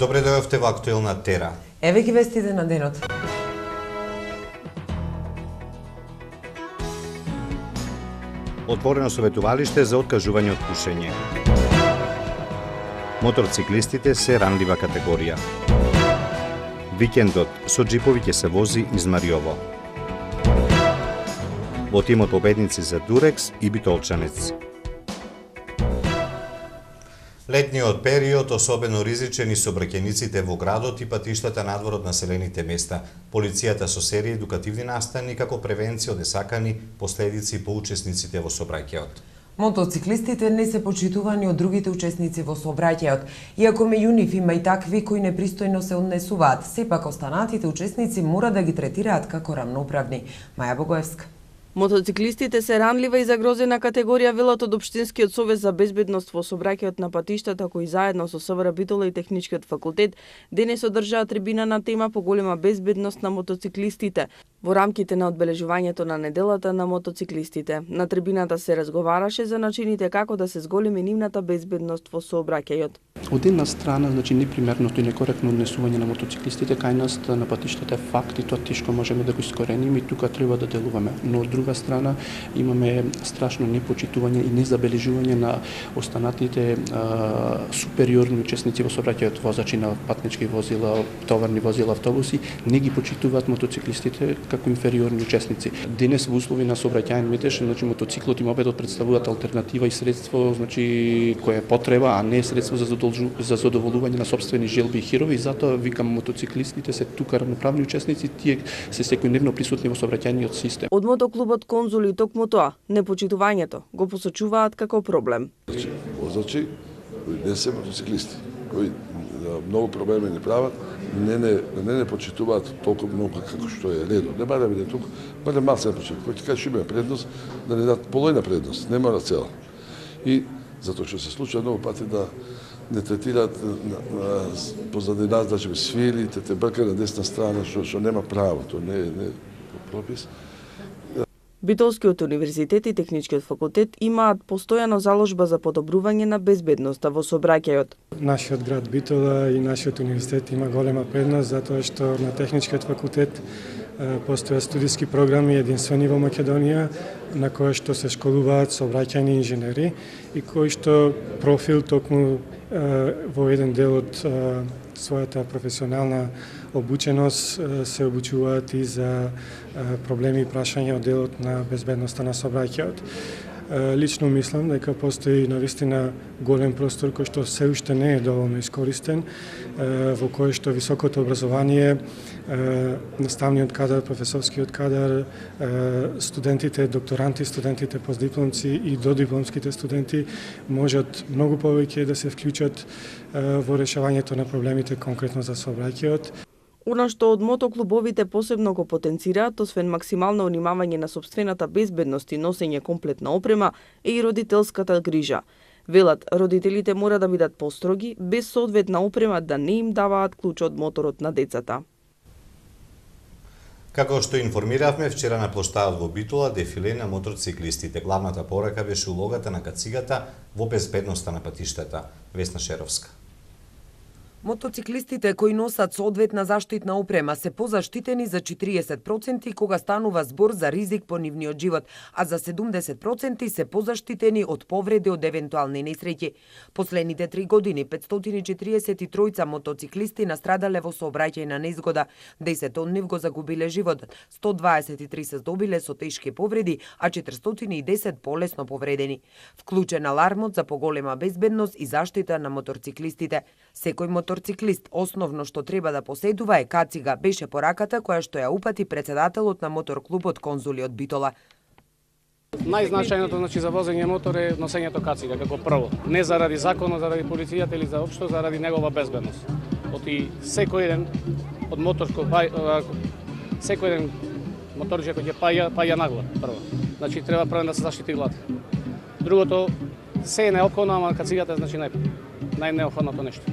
Добре дојавте во Актуелна Тера. Еве ги вестите на денот. Отворено советувалиште за откажување од пушење. Моторциклистите се ранлива категорија. Викендот со джипови ќе се вози низ Мариово. Во тимот победници за Дурекс и Битолчанец. Летниот период особено ризичен и сообраќајниците во градот и патиштата надвор од населените места. Полицијата со серија едукативни настани како превенција од несакани последици по учесниците во сообраќајот. Мотоциклистите не се почитувани од другите учесници во сообраќајот. Иако меѓу нив има и такви кои непристојно се однесуваат, сепак останатите учесници мора да ги третираат како рамноправни. Маја Богоевска. Мотоциклистите се ранлива и загрозена категорија, велат од Општинскиот совет за безбедност во сообраќајот на патиштата, кои заедно со СВР Битола и Техничкиот факултет денес одржаа трибина на тема поголема безбедност на мотоциклистите во рамките на одбележувањето на неделата на мотоциклистите. На трибината се разговараше за начините како да се зголеми нивната безбедност во сообраќајот. Од една страна, непримерното и некоректно однесување на мотоциклистите кај нас на патиштата е факт и тоа тешко можеме да го искорениме и тука треба да делуваме. Но од друга страна имаме страшно непочитување и незабележување на останатите супериорни учесници во сообраќајот, возачи на патнички возила, товарни возила, автобуси, не ги почитуваат мотоциклистите како инфериорни учесници. Денес во услови на сообраќајен метеж, мотоциклот и мопедот представуваат алтернатива и средство, кое е потреба, а не средство за задоволување на сопствени желби и хирови, и затоа викам мотоциклистите се тука рамноправни учесници, тие се секојдневно присутни во сообраќајниот систем. Од мотоклубот Конзули токму тоа, непочитувањето го посочуваат како проблем. Возачи кои не се мотоциклисти, кои многу проблеми не прават, не почитуваат толку многу како што е редно. Не бара биде тука, баре малце не почитуваат. Кој ќе каже има предност, да не дадат полојна предност, не мора цела. И затоа што се случува многу пати да не третираат позади нас, да ќе свили, те брка на десна страна, што нема право, тоа не е пропис. Битолскиот универзитет и Техничкиот факултет имаат постојано заложба за подобрување на безбедноста во сообраќајот. Нашиот град Битола и нашиот универзитет има голема предност затоа што на Техничкиот факултет постојат студиски програми единствени во Македонија на кои што се школуваат сообраќајни инженери и кои што профил токму во еден дел од својата професионална обученост се обучуваат и за проблеми и прашања од делот на безбедноста на сообраќајот. Лично мислам дека постои навистина голем простор кој што се уште не е доволно искористен, во кој што високото образование, наставниот кадар, професорскиот кадар, студентите, докторанти, студентите постдипломци и додипломските студенти можат многу повеќе да се вклучат во решавањето на проблемите конкретно за сообраќајот. Она што од мотоклубовите посебно го потенцираат, освен максимално внимавање на сопствената безбедност и носење комплетна опрема, е и родителската грижа. Велат, родителите мора да бидат построги, без соодветна опрема да не им даваат клуч од моторот на децата. Како што информиравме, вчера на плоштадот во Битола дефиле на мотоциклистите. Главната порака беше улогата на кацигата во безбедноста на патиштата. Весна Шеровска. Мотоциклистите кои носат соодветна заштитна опрема се позаштитени за 40% кога станува збор за ризик по нивниот живот, а за 70% се позаштитени од повреди од евентуални несреќи. Последните 3 години 543 мотоциклисти настрадале во сообраќајна незгода, 10 од нив го загубиле животот, 123 се здобиле со тешки повреди, а 410 полесно повредени. Вклучен алармот за поголема безбедност и заштита на мотоциклистите. Секој моторциклист основно што треба да поседува е кацига, беше пораката која што ја упати председателот на моторклубот Конзули од Битола. Најзначајното за возење мотор е носењето кацига како прво. Не заради законот, заради полицијата или за општо, заради негова безбедност. Оти секој еден од моторско секој еден моторџија кој ќе паја нагла прво. Значи треба прво да се заштити глава. Другото се е неопходно, ама кацигата најнеопходното нешто.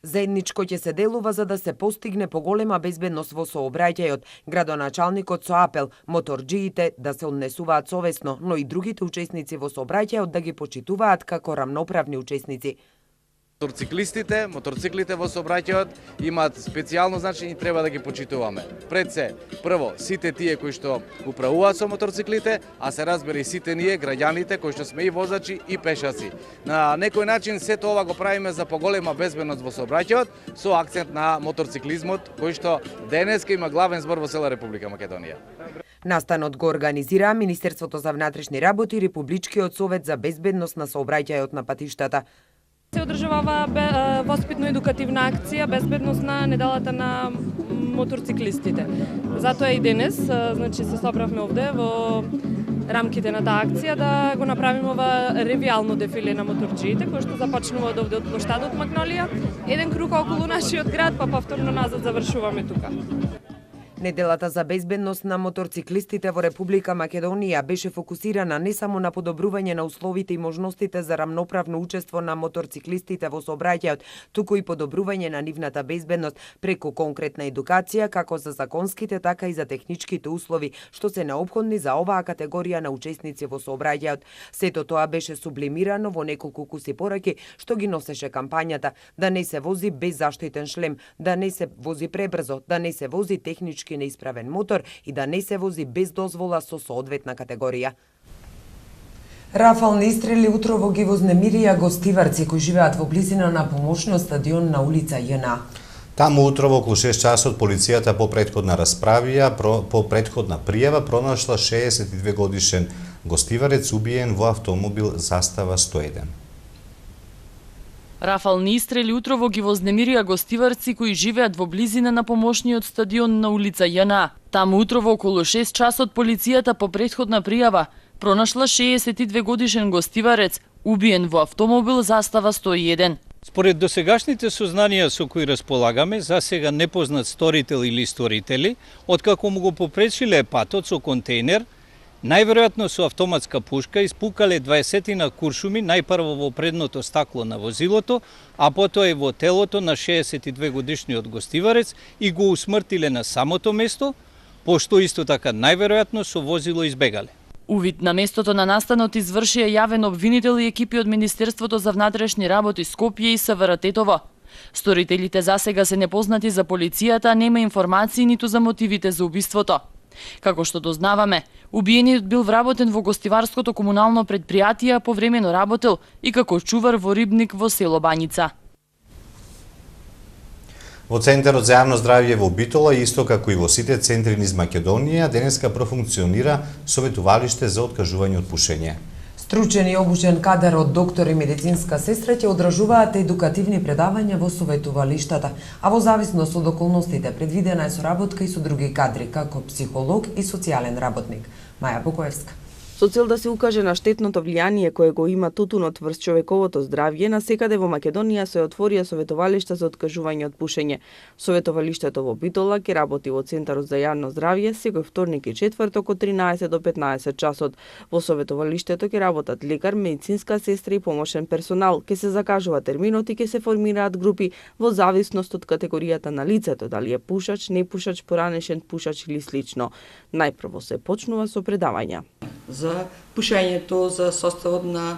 Заедничко ќе се делува за да се постигне поголема безбедност во сообраќајот. Градоначалникот со апел моторџиите да се однесуваат совесно, но и другите учесници во сообраќајот да ги почитуваат како рамноправни учесници. Моторциклите во сообраќајот имаат специјално значење и треба да ги почитуваме. Пред се, прво, сите тие кои што управуваат со моторциклите, а се разбира и сите ние, граѓаните, кои што сме и возачи и пешаци. На некој начин сето ова го правиме за поголема безбедност во сообраќајот, со акцент на моторциклизмот, кој што денеска има главен збор во цела Република Македонија. Настанот го организира Министерството за внатрешни работи и Републичкиот совет за безбедност на сообраќајот на патиштата. Се одржава оваа воспитно-едукативна акција безбедносна неделата на моторциклистите. Затоа и денес, значи се собравме овде во рамките на таа акција да го направиме ова ревијално дефиле на моторџиите кој што започнува од овде од плоштадот Магнолија, еден круг околу нашиот град, па повторно назад завршуваме тука. Неделата за безбедност на моторциклистите во Република Македонија беше фокусирана не само на подобрување на условите и можностите за рамноправно учество на моторциклистите во сообраќајот, туку и подобрување на нивната безбедност преку конкретна едукација како за законските, така и за техничките услови што се неопходни за оваа категорија на учесници во сообраќајот. Сето тоа беше сублимирано во неколку куси пораки што ги носеше кампањата: да не се вози без заштитен шлем, да не се вози пребрзо, да не се вози технички неисправен мотор и да не се вози без дозвола со соодветна категорија. Рафални истрели утрово ги вознемирија гостиварци кои живеат во близина на помошниот стадион на улица ЈНА. Таму утрово околу 6 часот полицијата по претходна пријава пронашла 62 годишен гостиварец убиен во автомобил Застава 101. Рафални истрели утрово ги вознемирија гостиварци кои живеат во близина на помошниот стадион на улица ЈНА. Таму утрово околу 6 часот полицијата по претходна пријава пронашла 62 годишен гостиварец убиен во автомобил Застава 101. Според досегашните сознанија со кои располагаме, засега непознат сторител или сторители, откако му го попречиле патот со контейнер, најверојатно со автоматска пушка испукале 20 куршуми најпрво во предното стакло на возилото, а потоа и во телото на 62 годишниот гостиварец и го усмртиле на самото место, пошто исто така најверојатно со возило избегале. Увид на местото на настанот извршија јавен обвинител и екипи од Министерството за внатрешни работи Скопје и СВР Тетово. Сторителите засега се непознати за полицијата, нема информации ниту за мотивите за убиството. Како што дознаваме, убиениот бил вработен во гостиварското комунално предпријатие, а повремено работел и како чувар во рибник во село Баница. Во Центарот за јавно здравје во Битола, исто како и во сите центри низ Македонија, денеска профункционира советувалиште за откажување од пушење. Стручен и обучен кадар од доктор и медицинска сестра ќе одржуваат едукативни предавања во советувалиштата, а во зависност од околностите предвидена е соработка и со други кадри, како психолог и социјален работник. Маја Букоевска. Со цел да се укаже на штетното влијание кое го има тутунот врз човековото здравје, насекаде во Македонија се отворија советувалишта за откажување од пушење. Советувалиштето во Битола ќе работи во Центарот за јавно здравје секој вторник и четврток од 13 до 15 часот. Во советувалиштето ќе работат лекар, медицинска сестра и помошен персонал. Ќе се закажува терминот и ќе се формираат групи во зависност од категоријата на лицето, дали е пушач, непушач, поранешен пушач или слично. Најпрво се почнува со предавања за пушењето, за составот на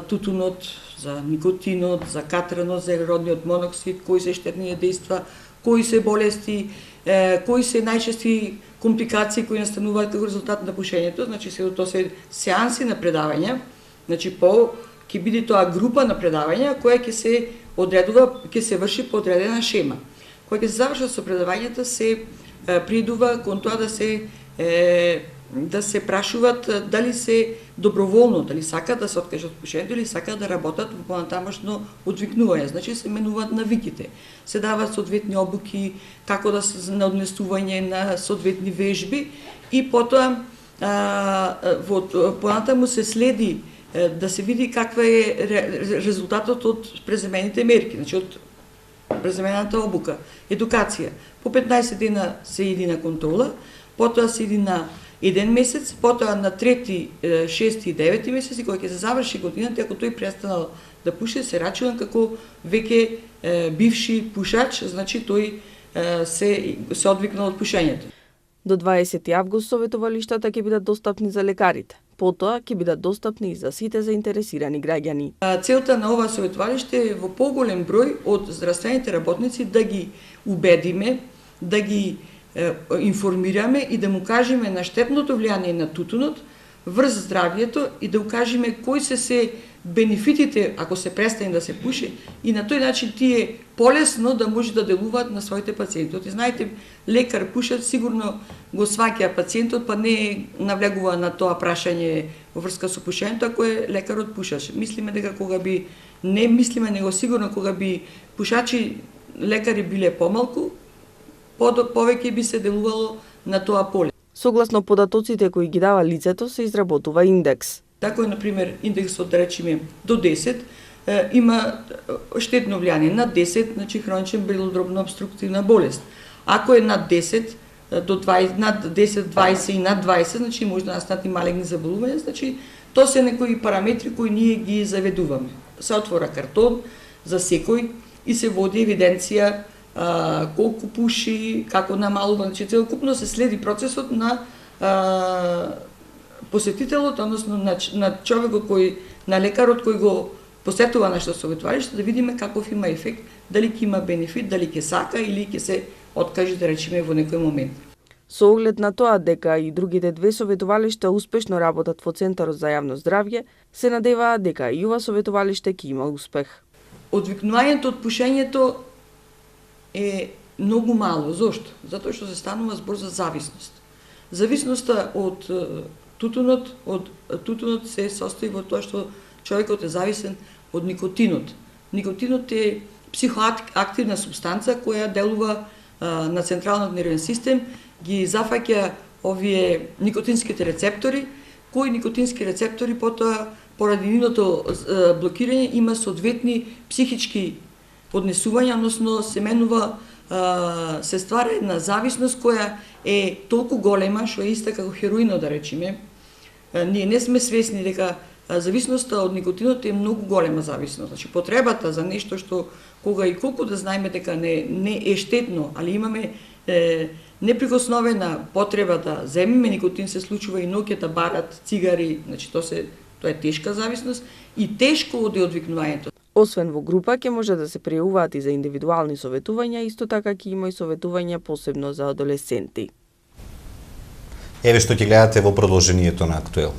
тутунот, за никотинот, за катранот, за еродниот моноксид, кои се штетни дејства, кои се болести, кои се најчести компликации кои настануваат како резултат на пушењето. Значи тоа се сеанси на предавања. Значи ќе биде тоа група на предавања која ќе се одредува, ќе се врши по одредена шема. Кога ќе се завршат со предавањата, се придува кон тоа да се прашуваат дали се доброволно, дали сакаат да се откажат од пушењето или сакаат да работат во понатамошно одвикнување. Значи се менуваат навиките. Се даваат соодветни обуки, како да се на однесување на соодветни вежби и потоа понатаму се следи да се види каква е резултатот од преземените мерки, значи од преземената обука, едукација. По 15 дена се иди на контрола, потоа се иди на 1 месец, потоа на 3, 6 и 9 месец, и кога ќе се заврши годината, ако тој престанал да пуши, се рачува како веќе бивши пушач, значи тој се одвикнал од пушењето. До 20 август советувалиштата ќе бидат достапни за лекарите. Потоа ќе бидат достапни и за сите заинтересирани граѓани. Целта на ова советувалиште е во поголем број од здравствените работници да ги убедиме, да ги информираме и да му кажеме на штетното влијание на тутунот врз здравјето и да укажеме кои се бенефитите ако се престане да се пуши и на тој начин тие полесно да може да делуваат на своите пациенти. И знаете, лекар пушат, сигурно го сваќа пациентот, па не навлегува на тоа прашање во врска со пушењето, ако е лекарот пушач. Мислиме дека кога би, не мислиме, него сигурно кога би пушачи лекари биле помалку, повеќе би се делувало на тоа поле. Согласно податоците кои ги дава лицето, се изработува индекс. Тако е, например, индексот, да речеме, до 10, има штетно влијание. Над 10, значи хроничен белодробна обструктивна болест. Ако е над 10, до 20, над 10, 20 и над 20, значи може да настанат и малегни заболувања, значи тоа се некои параметри кои ние ги заведуваме. Се отвора картон за секој и се води евиденција колку пуши, како намалува, значи целокупно се следи процесот на посетителот, односно на човекот кој, на лекарот кој го посетува нашето советувалиште, да видиме каков има ефект, дали ќе има бенефит, дали ќе сака или ќе се откаже, да речеме, во некој момент. Со оглед на тоа дека и другите две советувалишта успешно работат во Центарот за јавно здравје, се надеваат дека и ова советувалиште ќе има успех. Одвикнувањето од пушењето е многу мало. Зошто? Затоа што се станува збор за зависност. Зависноста од тутунот се состои во тоа што човекот е зависен од никотинот. Никотинот е психоактивна субстанца која делува на централниот нервен систем, ги зафаќа овие никотинските рецептори, кои никотински рецептори потоа поради нивното блокирање има соодветни психички однесувања, односно се менува, се ствара една зависност која е толку голема, што е иста како хероинот, да речеме. Ние не сме свесни дека зависноста од никотинот е многу голема зависност. Значи, потребата за нешто што кога и колку да знаеме дека не е штетно, али имаме неприкосновена потреба да земеме никотин, се случува и ноќата барат цигари, значи тоа е тешка зависност и тешко оди одвикнувањето. Освен во група, ќе може да се пријавуваат и за индивидуални советувања, исто така ќе има и советувања посебно за адолесценти. Еве што ќе гледате во продолжението на Актуел.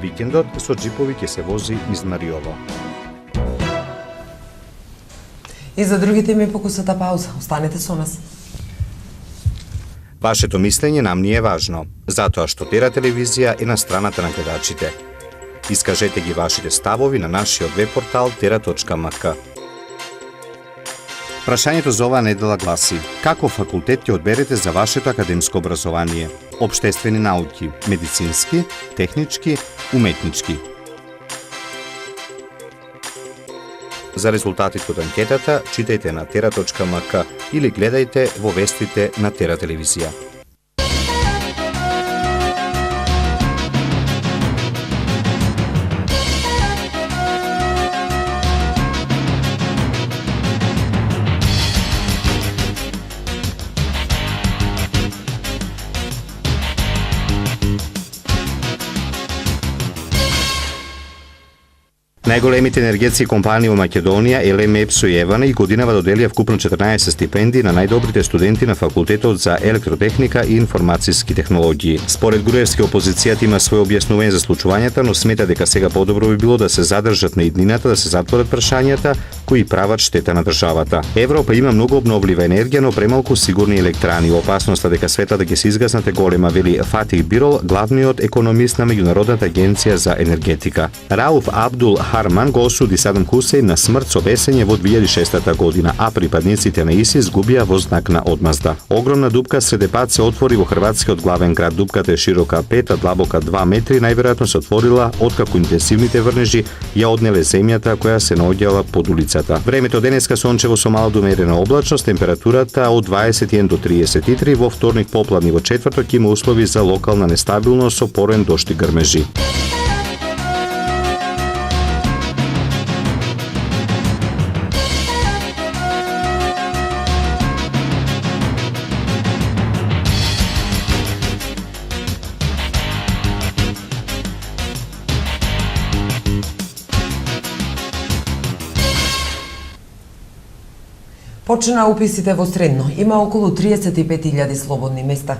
Викендот со джипови ќе се вози низ Мариово. И за другите ми покусата пауза. Останете со нас. Вашето мислење нам ни е важно, затоа што Тера телевизија е на страната на гледачите. Искажете ги вашите ставови на нашиот веб-портал tera.mk. Прашањето за оваа недела гласи: како факултет ќе одберете за вашето академско образование? Обштествени науки, медицински, технички, уметнички? За резултатите од анкетата читајте на tera.mk или гледајте во вестите на Тера телевизија. Најголемите енергетски компании во Македонија, ЕЛЕМ, ЕПСО и ЕВАНА, и годинава доделија вкупно 14 стипендии на најдобрите студенти на факултетот за електротехника и информацијски технологии. Според Груевски, опозицијата има своје објаснување за случувањата, но смета дека сега подобро би било да се задржат на иднината, да се затворат прашањата кои прават штета на државата. Европа има многу обновлива енергија, но премалку сигурни електрани. Опасноста дека светлата ќе се изгаснат е голема, вели Фатих Бирол, главниот економист на Меѓународната агенција за енергетика. Рауф Абдул Харман го осуди Садам Хусеин на смрт со бесење во 2006 година, а припадниците на ИСИС губија во знак на одмазда. Огромна дупка средепад се отвори во хрватскиот главен град. Дупката е широка 5, а длабока 2 метри, најверојатно се отворила откако интенсивните врнежи ја однеле земјата која се наоѓала под улицата. Времето денеска сончево со мала до умерена облачност, температурата од 21 до 33, во вторник поплавни, во четврток има услови за локална нестабилност со порен дожд и грмежи. Почна уписите во средно. Има околу 35.000 слободни места.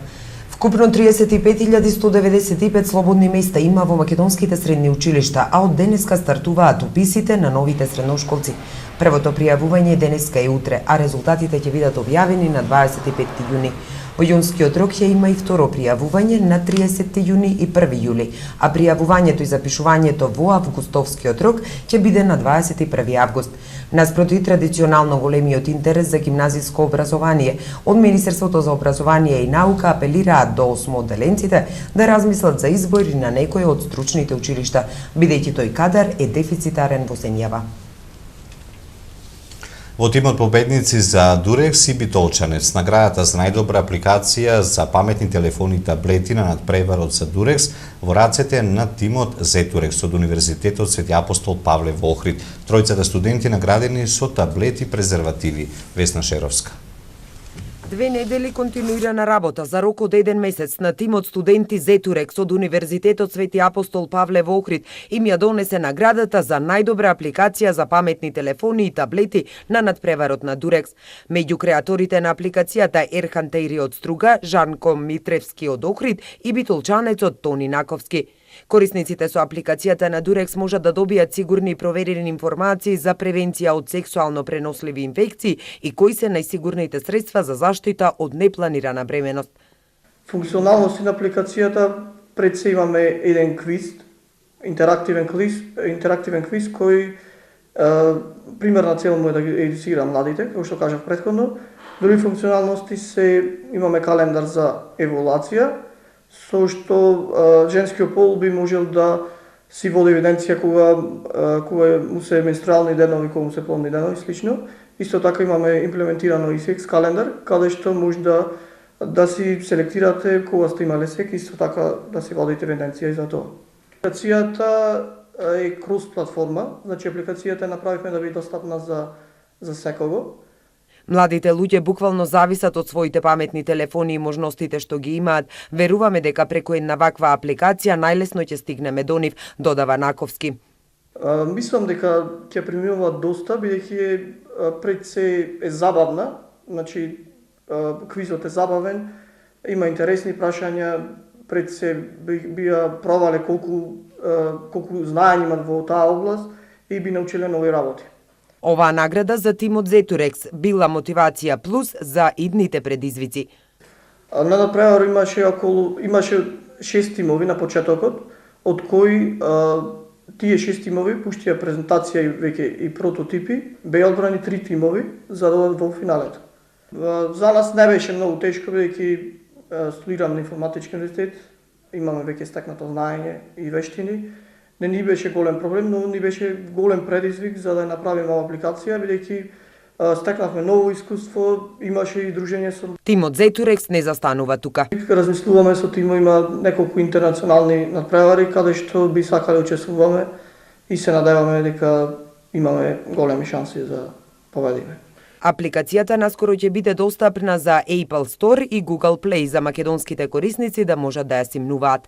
Вкупно 35.195 слободни места има во македонските средни училишта, а од денеска стартуваат уписите на новите средношколци. Првото пријавување е денеска и утре, а резултатите ќе бидат објавени на 25 јуни. Во јунскиот рок ќе има и второ пријавување на 30 јуни и 1 јули, а пријавувањето и запишувањето во августовскиот рок ќе биде на 21 август. Наспроти традиционално големиот интерес за гимназиско образование, од Министерството за образование и наука апелираат до осмоделенците да размислат за избори на некој од стручните училишта, бидејќи тој кадар е дефицитарен во Сенјава. Во тимот победници за Дурекс и Битолчанец, наградата за најдобра апликација за паметни телефони и таблети на надпреварот за Дурекс во рацете на тимот Зетурекс од Универзитетот Свети Апостол Павле во Охрид. Тројцата студенти наградени со таблети и презервативи. Весна Шеровска. 2 недели континуирана работа за рок од 1 месец на тимот студенти Зетурекс од Универзитетот Свети Апостол Павле во Охрид им ја донесе наградата за најдобра апликација за паметни телефони и таблети на надпреварот на Дурекс. Меѓу креаторите на апликацијата Ерхан Тејри од Струга, Жанко Митревски од Охрид и битолчанецот Тони Наковски. Корисниците со апликацијата на Дурекс можат да добијат сигурни и проверени информации за превенција од сексуално преносливи инфекции и кои се најсигурните средства за заштита од непланирана бременост. Функционалности на апликацијата пред се имаме еден квиз, интерактивен квиз кој примерна цел му е да ги едуцира младите, како што кажав претходно. Други функционалности се имаме календар за еволуација, со што женскиот пол би можел да си води евиденција кога му се менструални денови, кога му се плодни денови и слично. Исто така имаме имплементирано и секс календар, каде што може да си селектирате кога сте имале секс, исто така да си водите евиденција и за тоа. Апликацијата е кроз платформа, значи апликацијата направивме да биде достапна за секого. Младите луѓе буквално зависат од своите паметни телефони и можностите што ги имаат. Веруваме дека преку една ваква апликација најлесно ќе стигнеме до нив, додава Наковски. Мислам дека ќе преминуваат доста, бидејќи пред се е забавна, значи квизот е забавен, има интересни прашања, пред се бија пробале колку знаење имат во таа област и би научиле нови работи. Оваа награда за тимот Зетурекс била мотивација плюс за идните предизвици. На надпревар имаше 6 тимови на почетокот, од кои тие 6 тимови пуштија презентација и веќе и прототипи, беа одбрани 3 тимови за да одат во финалето. За нас не беше многу тешко, бидејќи студирам на информатички универзитет, имаме веќе стекнато знаење и вештини. Не ни беше голем проблем, но ни беше голем предизвик за да направиме оваа апликација, бидејќи стекнавме ново искуство, имаше и дружење со... Тимот Зетурекс не застанува тука. Размислуваме со тимо, има неколку интернационални надпревари, каде што би сакале учествуваме и се надеваме дека имаме големи шанси за победиме. Апликацијата наскоро ќе биде достапна за Apple Store и Google Play за македонските корисници да можат да ја симнуваат.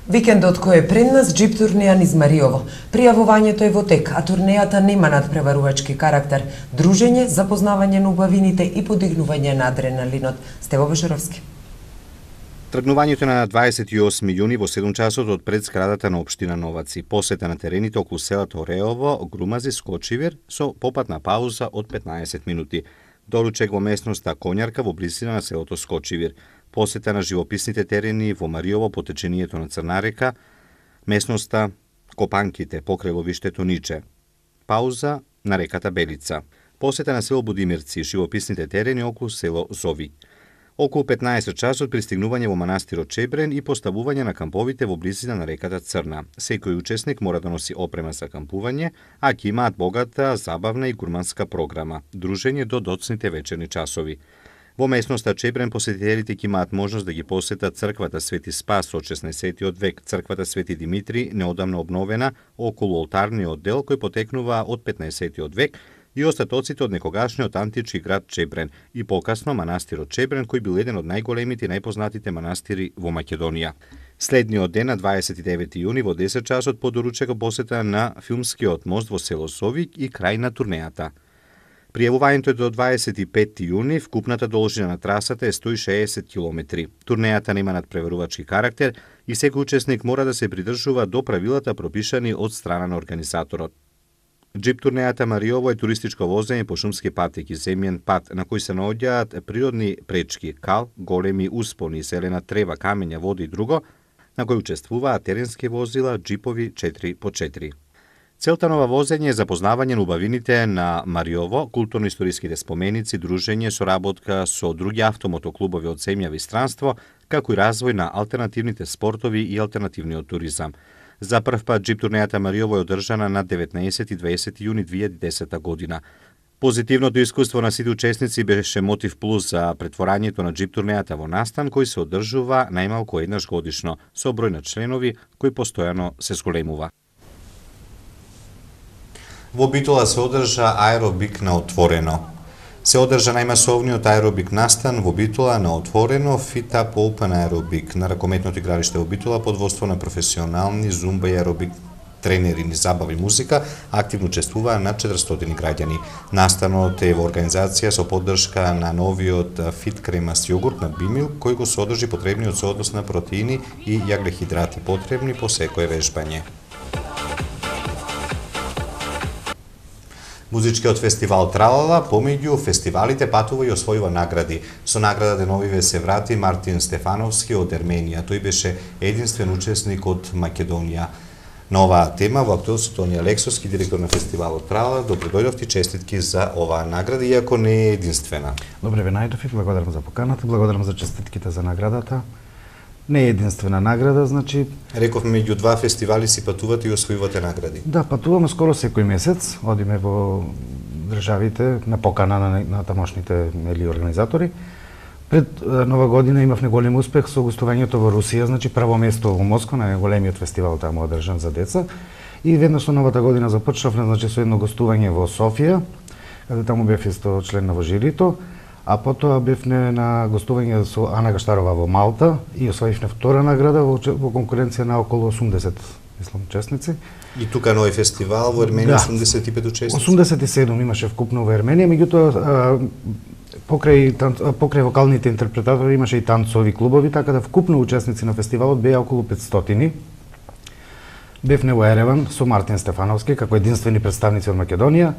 Викендот кој е пред нас, џип турнеја низ Мариово. Пријавувањето е во тек, а турнејата нема надпреварувачки карактер. Дружење, запознавање на убавините и подигнување на адреналинот. Стево Бешаровски. Тргнувањето на 28 јуни во 7 часот од пред зградата на општина Новаци. Посета на терените околу селото Ореово, Грумази, Скочивир со попатна пауза од 15 минути. Доручек во местноста Конјарка во близина на селото Скочивир. Посета на живописните терени во Мариово по течението на Црна река, местноста Копанките покрај ловиштето Ниче. Пауза на реката Белица. Посета на село Будимирци, живописните терени околу село Зови. Околу 15 часот пристигнување во манастирот Чебрен и поставување на камповите во близина на реката Црна. Секој учесник мора да носи опрема за кампување, а ќе имаат богата, забавна и гурманска програма, дружење до доцните вечерни часови. Во местноста Чебрен посетителите ќе имаат можност да ги посетат црквата Свети Спас од 16 век, црквата Свети Димитри, неодамно обновена околу олтарниот дел кој потекнува од 15 век, и остатоците од некогашниот антички град Чебрен и покасно манастирот Чебрен кој бил еден од најголемите и најпознатите манастири во Македонија. Следниот ден на 29 јуни во 10 часот по доручека посета на филмскиот мост во село Совик и крај на турнејата. Пријавувањето е до 25 јуни, вкупната должина на трасата е 160 км. Турнејата нема надпреварувачки карактер и секој учесник мора да се придржува до правилата пропишани од страна на организаторот. Джип турнејата Мариово е туристичко возење по шумски патеки, земјен пат на кој се наоѓаат природни пречки, кал, големи успони, зелена трева, камења, вода и друго, на кој учествуваат теренски возила, джипови 4x4. Целта нова возење е запознавање на убавините на Мариово, културно-историските споменици, дружење, соработка со други автомотоклубови од земјава и странство, како и развој на алтернативните спортови и алтернативниот туризам. За прв пат джип турнејата Мариово е одржана на 19 и 20 јуни 2010 година. Позитивното искуство на сите учесници беше мотив плюс за претворањето на джип турнејата во настан кој се одржува најмалку еднаш годишно, со број на членови кој постојано се зголемува. Во Битола се одржа аеробик на отворено. Се одржа најмасовниот аеробик настан во Битола на отворено FITAP Open Aerobic на ракометното игралиште во Битола под водство на професионални зумба и аеробик тренери ни забава и музика, активно учествуваа над 400 граѓани. Настанот е во организација со поддршка на новиот Fit Кремаст јогурт на Бимил, кој го содржи потребниот сооднос на протеини и јаглехидрати потребни по секое вежбање. Музичкиот фестивал Тралала помеѓу фестивалите патува и освојува награди. Со награда деновиве се врати Мартин Стефановски од Ерменија. Тој беше единствен учесник од Македонија. На оваа тема во актуелност Тони Алексовски, директор на фестивалот Тралала, добредојдовте, честитки за оваа награда, иако не е единствена. Добре ве најдов и благодарам за поканата, благодарам за честитките за наградата. Не е единствена награда, значи... Рековме, меѓу два фестивали си патувате и освојувате награди. Да, патуваме скоро секој месец, одиме во државите на покана на тамошните организатори. Пред Нова година имавме голем успех со гостувањето во Русија, значи прво место во Москва на големиот фестивал таму одржан за деца. И веднаш со новата година започнавме значи со едно гостување во Софија, каде таму бев исто член во жирито. А потоа бевме на гостување со Ана Гаштарова во Малта и освоивме втора награда во конкуренција на околу 80 мислам учесници. И тука нови фестивал во Ерменија, да, 85 учесници. 87 имаше вкупно во Ерменија, меѓутоа покрај вокалните интерпретатори имаше и танцови клубови, така да вкупно учесници на фестивалот беа околу 500. Бевме во Ереван со Мартин Стефановски како единствени представници од Македонија.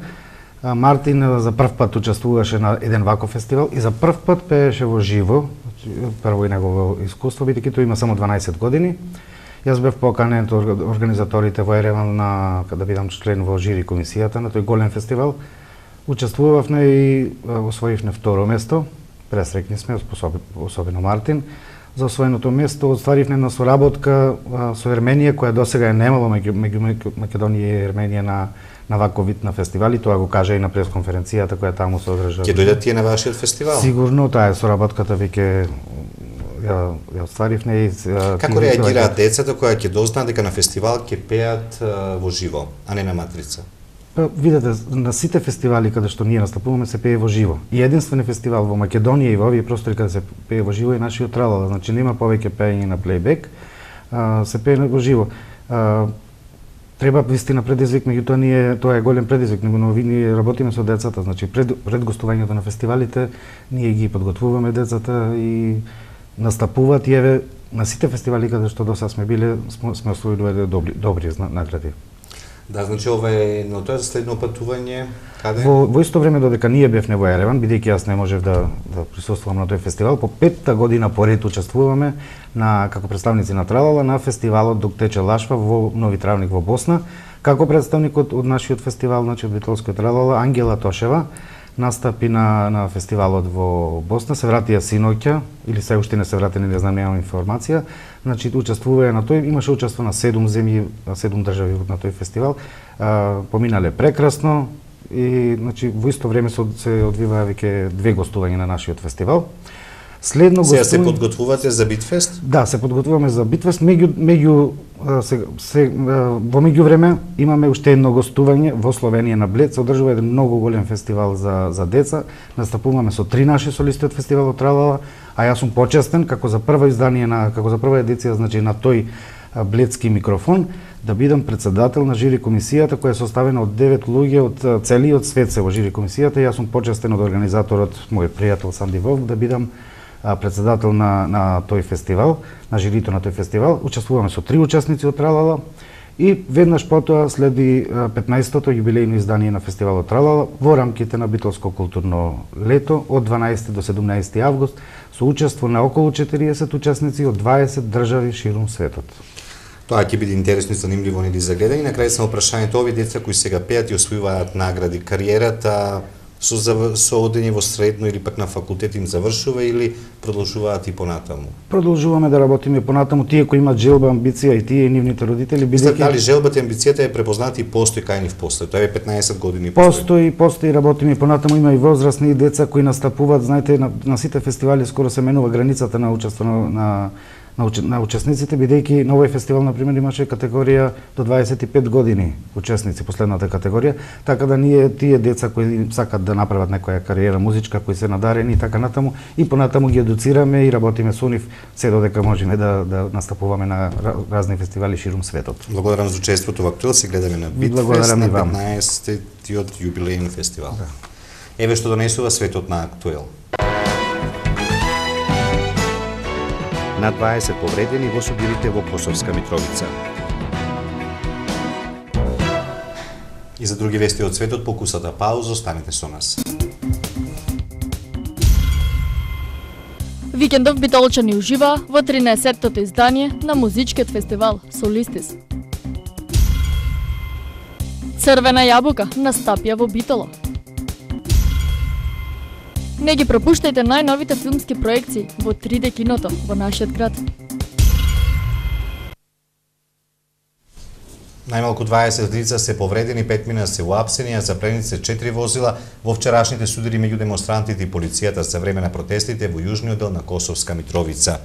Мартин за прв пат учествуваше на еден ваков фестивал и за прв пат пееше во живо, прво и негово искуство, бидејќи тој има само 12 години. Јас бев поканен од организаторите во Ереван да бидам член во жири комисијата на тој голем фестивал. Учествувавме и освоивме второ место, пресрекни сме, особено Мартин. За освоеното место остваривме на соработка со Ерменија, која досега е немало меѓу Македонија и Ерменија на ваков вид на фестивали, тоа го кажа и на пресконференцијата која таму се одржа. Ќе дојдат тие на вашиот фестивал? Сигурно, таа е соработката веќе ја остваривме и како реагираат децата кои ќе дознаат дека на фестивал ќе пеат во живо, а не на матрица? Видете, на сите фестивали каде што ние настапуваме се пее во живо. И единствен фестивал во Македонија и во овие простори каде се пее во живо е нашиот Тралала, значи нема повеќе пеење на плейбек, се пее во живо. Треба вистина предизвик, меѓутоа тоа е голем предизвик, но ние работиме со децата, значи пред гостувањето на фестивалите ние ги подготвуваме децата и настапуваат и еве на сите фестивали каде што до сега сме биле сме освоили добри награди. Да, значи ова е едното за следно патување каде? Во исто време додека ние бевме во Ереван, бидејќи јас не можев да присуствувам на тој фестивал, по петта година поред учествуваме како представници на Тралала на фестивалот Док тече Лашва во Нови Травник во Босна. Како представникот од нашиот фестивал, значи од Битолскиот Тралала, Ангела Тошева, настапи на фестивалот во Босна, се вратија синоќа, или се уште не се вратени, не знам, немам информација. Значи, учествуваа на тој, имаше учество на 7 земји, 7 држави на тој фестивал. Поминале прекрасно и, значи, во исто време се одвиваа веќе 2 гостувања на нашиот фестивал. Сега се подготвувате за Битфест? Да, се подготвуваме за Битфест. Во меѓувреме имаме уште едно гостување во Словенија на Блед. Се одржува еден многу голем фестивал за деца. Настапуваме со 3 наши солисти од фестивалот Тралала, а јас сум почестен како за прва издание како за прва едиција, значи на тој Бледски микрофон, да бидам председател на жири комисијата која е составена од 9 луѓе од целиот свет се во жири комисијата. Јас сум почестен од организаторот, мој пријател Санди Волк, да бидам председател на тој фестивал, на жирито на тој фестивал. Учествуваме со 3 учесници од Тралала и веднаш потоа следи 15-тото јубилејно издание на фестивалот Тралала во рамките на Битолско културно лето од 12 до 17 август со учество на околу 40 учесници од 20 држави ширум светот. Тоа ќе биде интересно и занимливо нели за гледање. На крај само прашањето, овие деца кои сега пеат и освојуваат награди, кариерата со одење во средно или пак на факултет им завршува или продолжуваат и понатаму? Продолжуваме да работиме понатаму, тие кои имаат желба, амбиција и тие и нивните родители бидејќи дали желбата и амбицијата е препозната и постои кај нив после? Тоа е 15 години постои, работиме понатаму, има и возрастни деца кои настапуваат, знаете, на сите фестивали скоро се менува границата на учество на учесниците, бидејќи на овој фестивал, например, имаше категорија до 25 години учесници, последната категорија, така да ние тие деца кои сакат да направат некоја кариера музичка, кои се надарени и така натаму, и понатаму ги едуцираме и работиме со нив се додека можеме да настапуваме на разни фестивали ширум светот. Благодарам за учеството во Актуел, се гледаме на Битфест на 15-тиот јубилејен фестивал. Да. Еве што донесува светот на Актуел. На 20 повредени во судирите во Косовска Митровица. И за други вести од светот, покусата пауза, останете со нас. Викендов битолчани ужива во 13-тото издание на музичкиот фестивал Солистис. Црвена јабука настапија во Битола. Не ги пропуштајте најновите филмски проекции во 3D киното во нашиот град. Најмалку 20 лица се повредени, 5 мина се уапсени, а запленени се 4 возила во вчерашните судири меѓу демонстрантите и полицијата за време на протестите во јужниот дел на Косовска Митровица.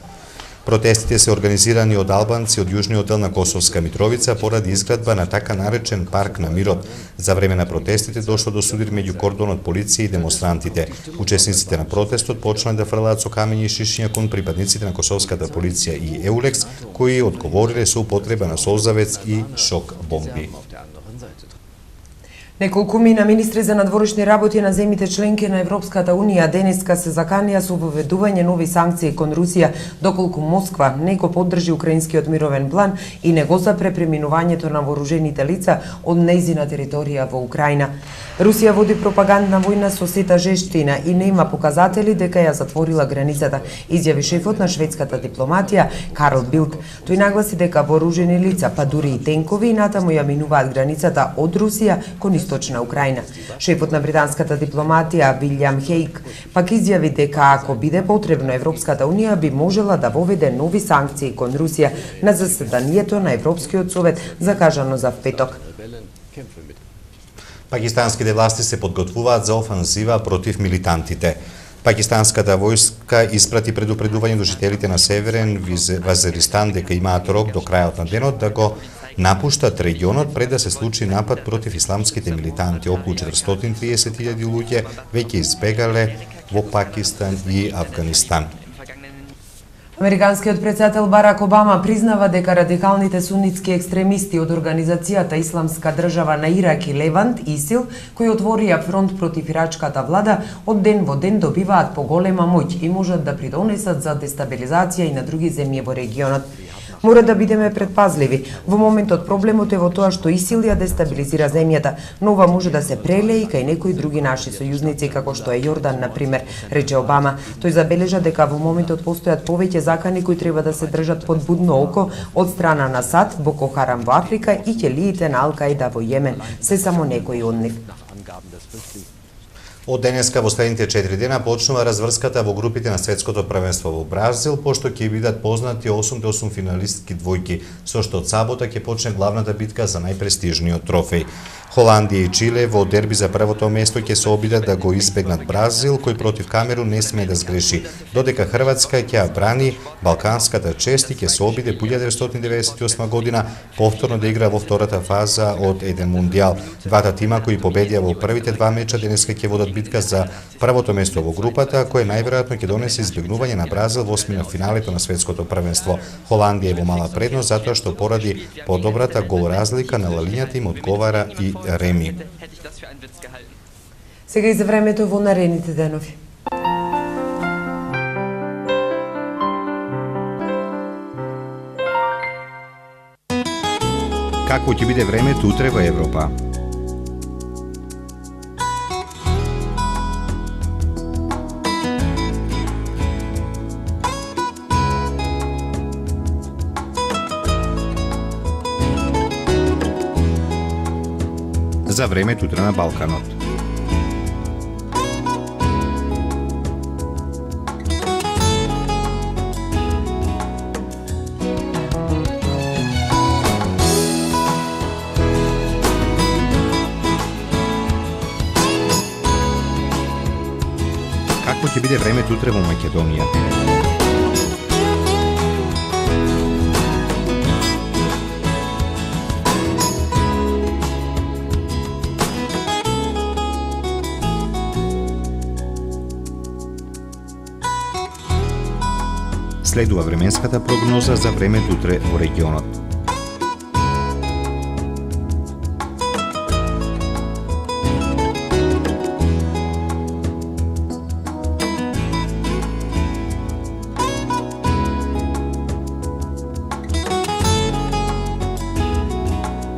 Протестите се организирани од албанци од јужниот дел на Косовска Митровица поради изградба на така наречен парк на мирот. За време на протестите дошло до судир меѓу кордонот полиција и демонстрантите. Учесниците на протестот почнале да фрлаат со камења и шишиња кон припадниците на косовската полиција и Еулекс, кои одговориле со употреба на солзавец и шок бомби. Неколку мина министри за надворешни работи на земјите членки на Европската Унија денеска се заканија со воведување нови санкции кон Русија, доколку Москва не го поддржи украинскиот мировен план и не го запре преминувањето на вооружените лица од нејзина територија во Украина. Русија води пропагандна војна со сета жештина и нема показатели дека ја затворила границата, изјави шефот на шведската дипломатија Карл Билд. Тој нагласи дека вооружени лица, па дури и тенкови, натаму ја минуваат границата од Русија кон источна Украина. Шефот на британската дипломатија Вилјам Хейк пак изјави дека ако биде потребно Европската Унија би можела да воведе нови санкции кон Русија на заседанието на Европскиот совет закажано за петок. Пакистанските власти се подготвуваат за офанзива против милитантите. Пакистанската војска испрати предупредување до жителите на Северен Вазиристан дека имаат рок до крајот на денот да го напуштат регионот пред да се случи напад против исламските милитанти. Околу 430.000 луѓе веќе избегале во Пакистан и Авганистан. Американскиот претседател Барак Обама признава дека радикалните сунитски екстремисти од организацијата Исламска држава на Ирак и Левант, ИСИЛ, кои отворија фронт против ирачката влада, од ден во ден добиваат поголема моќ и можат да придонесат за дестабилизација и на други земји во регионот. Мора да бидеме предпазливи. Во моментот проблемот е во тоа што ИСИЛ ја дестабилизира земјата, но ова може да се прелее и кај некои други наши сојузници, како што е Јордан, например, рече Обама. Тој забележа дека во моментот постојат повеќе закани кои треба да се држат под будно око од страна на САД, Боко Харам во Африка и ќелиите на Ал-Каида во Јемен, се само некои од нив. Од денеска во следните 4 дена почнува разврската во групите на светското првенство во Бразил, пошто ќе бидат познати 8 финалистки двојки, со што од сабота ќе почне главната битка за најпрестижниот трофеј. Холандија и Чиле во дерби за првото место ќе се обидат да го избегнат Бразил, кој против Камерун не смее да сгреши, додека Хрватска ќе брани балканската чест и ќе се обиде по 1998 година повторно да игра во втората фаза од еден мундијал. Двата тима кои победија во првите два меча денеска ќе водат битка за првото место во групата, кој најверојатно ќе донесе избегнување на Бразил во осмина финалето на светското првенство. Холандија е во мала предност затоа што поради подобрата гол разлика на линијата им одговара и реми. Сега и за времето во наредните денови. Какво ќе биде времето утре во Европа? За времето утре на Балканот. Какво ќе биде времето утре во Македонија? Следува временската прогноза за времето утре во регионот.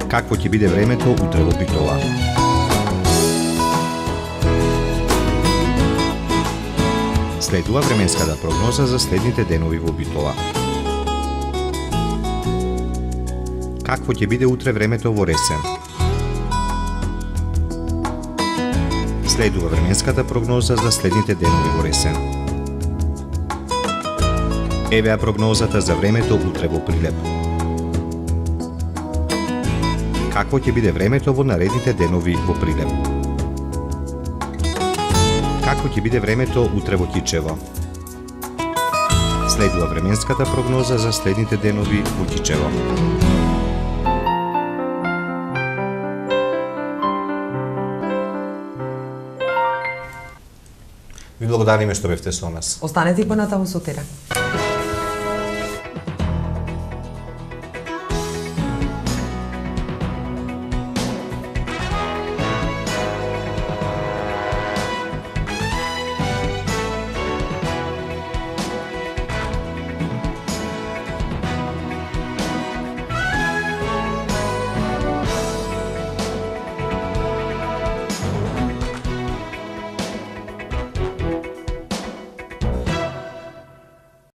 Какво ќе биде времето утре во Битола? Следува временската прогноза за следните денови во Битола. Какво ќе биде утре времето во Ресен? Следува временската прогноза за следните денови во Ресен. Евеа прогнозата за времето утре во Прилеп. Какво ќе биде времето во наредните денови во Прилеп? Какво ќе биде времето утре во Кичево? Следува временската прогноза за следните денови во Кичево. Ви благодариме што бевте со нас. Останете и понатаму со Тера.